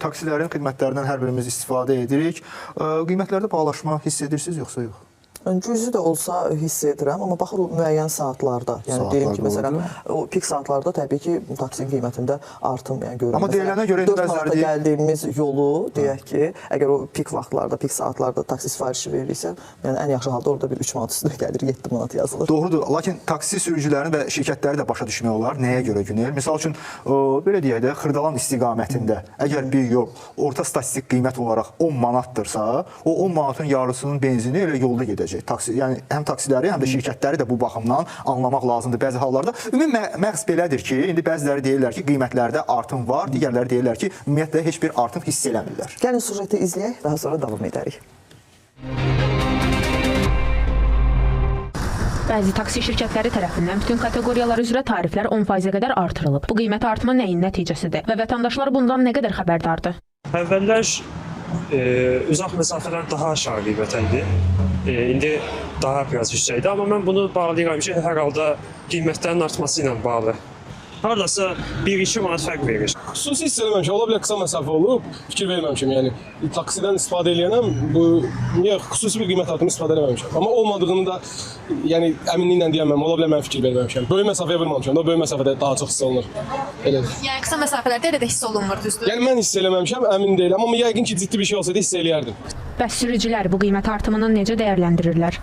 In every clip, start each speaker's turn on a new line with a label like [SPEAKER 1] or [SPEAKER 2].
[SPEAKER 1] taksilərin xidmətlərindən hər birimiz istifadə edirik. Qiymətlərdə bahalaşma hiss edirsiniz yoxsa yox?
[SPEAKER 2] Cüzi də olsa hiss edirəm, amma baxır o müəyyən saatlarda. Yəni deyim ki, məsələn, o pik saatlarda təbii ki, taksinin qiymətində artım görürəm.
[SPEAKER 1] Amma deyilənə görə
[SPEAKER 2] 4 manata gəldiyimiz yolu, deyək ki, əgər o pik vaxtlarda, pik saatlarda taksi sifarişi veririksə, yəni ən yaxşı halda orada bir 3 manat üstünə gəlir, 7 manat yazılır.
[SPEAKER 1] Doğrudur, lakin taksi sürücülərini və şirkətləri də başa düşmək olar. Nəyə görə günel? Misal üçün, belə deyək də, Xırdalan istiqamətində əgər bir yol orta statistik qiymət olaraq 10 manatdırsa, o 10 manatın yarısının benzini elə yolda gedəcək. Yəni həm taksiləri, həm də şirkətləri də bu baxımdan anlamaq lazımdır bəzi hallarda. Ümumi məqs belədir ki, indi bəziləri deyirlər ki, qiymətlərdə artım var, digərləri deyirlər ki, ümumiyyətlə heç bir artım hiss eləmirlər.
[SPEAKER 2] Gəlin süjeti izləyək, daha sonra davam edərik.
[SPEAKER 3] Bəzi taksi şirkətləri tərəfindən bütün kateqoriyalar üzrə tariflər 10%-ə qədər artırılıb. Bu qiymət artımı nəyin nəticəsidir və vətəndaşlar bundan nə qədər xəbərdardır?
[SPEAKER 4] Əvvəllər uzaq məsafələr daha aşağı qiymətə idi. İndi daha biraz yüksəkdir, amma mən bunu bağlayıram ki, hər halda qiymətlərin artması ilə bağlı. Haradasa 1-2 manat fərq verir.
[SPEAKER 5] Xüsusi hiss eləməmişəm, ola bilər qısa məsafə olub, fikir verməmişəm. Yəni taksidən istifadə eləyənəm, bu niyə xüsusi bir qiymət artımı istifadə eləməmişəm. Amma olmadığını da yəni əminliklə deyəməm, ola bilər mən fikir verməmişəm. Böyük məsafəyə vurmamışam da, böyük məsafədə daha çox hiss olunur. Elədir.
[SPEAKER 3] Yəni qısa məsafələrdə elə də hiss olunmur, düzdür?
[SPEAKER 5] Yəni mən hiss eləməmişəm, əmin deyiləm, amma yəqin ki, ciddi bir şey olsaydı hiss eləyərdim.
[SPEAKER 3] Bəs sürücülər bu qiymət artımını necə dəyərləndirirlər?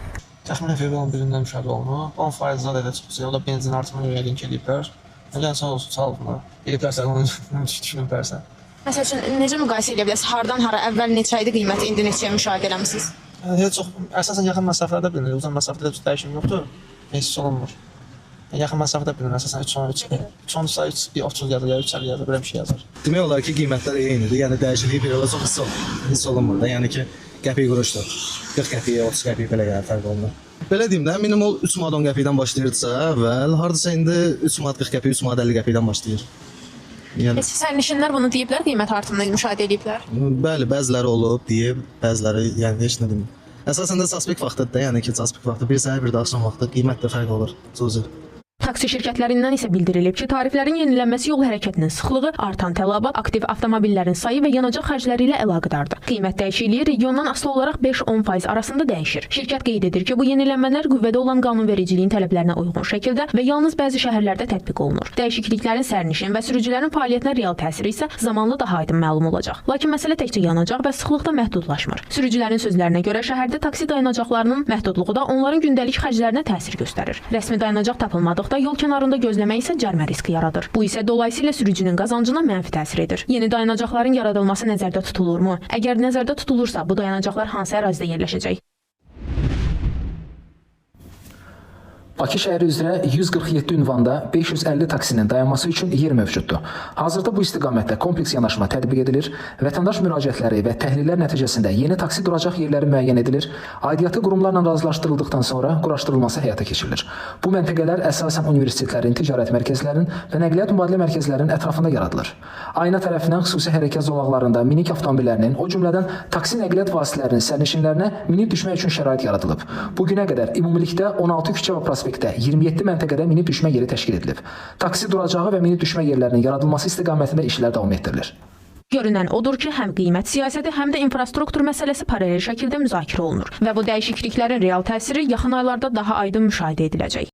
[SPEAKER 6] Təxminən fevralın 1-dən müşahidə olunub. 10%-dən elə çıxsa, o da benzin artımını yəqin ki, eləyiblər. Yəni sağ olsun, sağ olsun. Eləyiblərsə, onu düşünüblərsə.
[SPEAKER 3] Məsəl üçün, necə müqayisə edə bilərsiniz? Hardan hara əvvəl neçə idi qiyməti, indi neçəyə müşahidə eləmisiniz?
[SPEAKER 6] Heç çox, əsasən yaxın məsafələrdə bilinir. Uzun məsafədə dəyişim yoxdur, hiss olunmur. Yaxın məsafədə bilinir, əsasən 3.30 yazır, 3.50 yazır, belə bir şey yazır.
[SPEAKER 7] Demək olar ki, qiymətlər eynidir. Yəni dəyişiklik bir yola çox hiss olunmur da. Yəni ki, qəpik quruşdur. 40 qəpik, 30 qəpik belə gəlir, fərq olunur. Belə deyim də, minimum 3 manat 10 qəpikdən başlayırdısa, əvvəl hardasa indi 3 manat 40 qəpik, 3 manat 50 qəpikdən başlayır.
[SPEAKER 3] Yəni sərnişinlər bunu deyiblər, qiymət artımını müşahidə ediblər.
[SPEAKER 7] Bəli, bəziləri olub, deyib, bəziləri yəni heç nə demir. Əsasən də çaspik vaxtıdır da, yəni ki, çaspik vaxtı bir səhər bir də axşam vaxtı qiymət də fərq olur. Cüzi.
[SPEAKER 3] Taksi şirkətlərindən isə bildirilib ki, tariflərin yenilənməsi yol hərəkətinin sıxlığı, artan tələbat, aktiv avtomobillərin sayı və yanacaq xərcləri ilə əlaqədardır. Qiymət dəyişikliyi regiondan asılı olaraq 5-10% arasında dəyişir. Şirkət qeyd edir ki, bu yenilənmələr qüvvədə olan qanunvericiliyin tələblərinə uyğun şəkildə və yalnız bəzi şəhərlərdə tətbiq olunur. Dəyişikliklərin sərnişin və sürücülərin fəaliyyətinə real təsiri isə zamanla daha aydın məlum olacaq. Lakin məsələ təkcə yanacaq və sıxlıqda məhdudlaşmır. Sürücülərin sözlərinə görə şəhərdə taksi dayanacaqlarının məhdudluğu da onların gündəlik xərclərinə təsir göstərir. Rəsmi dayanacaq tapılmadıqda yol kənarında gözləmək isə cərimə riski yaradır. Bu isə dolayısıyla sürücünün qazancına mənfi təsir edir. Yeni dayanacaqların yaradılması nəzərdə tutulurmu? Əgər nəzərdə tutulursa, bu dayanacaqlar hansı ərazidə yerləşəcək?
[SPEAKER 8] Bakı şəhəri üzrə 147 ünvanda 550 taksinin dayanması üçün yer mövcuddur. Hazırda bu istiqamətdə kompleks yanaşma tətbiq edilir, vətəndaş müraciətləri və təhlillər nəticəsində yeni taksi duracaq yerləri müəyyən edilir, aidiyyatı qurumlarla razılaşdırıldıqdan sonra quraşdırılması həyata keçirilir. Bu məntəqələr əsasən universitetlərin, ticarət mərkəzlərinin və nəqliyyat mübadilə mərkəzlərinin ətrafında yaradılır. Ayna tərəfindən xüsusi hərəkət zolaqlarında minik avtomobillərinin, o cümlədən taksi nəqliyyat vasitələrinin sərnişinlərinə minib düşmək üçün şərait yaradılıb. Bu günə qədər ümumilikdə 16 küçə və prospektdə 27 məntəqədə minib düşmə yeri təşkil edilib. Taksi duracağı və minib düşmə yerlərinin yaradılması istiqamətində işlər davam etdirilir.
[SPEAKER 3] Görünən odur ki, həm qiymət siyasəti, həm də infrastruktur məsələsi paralel şəkildə müzakirə olunur və bu dəyişikliklərin real təsiri yaxın aylarda daha aydın müşahidə ediləcək.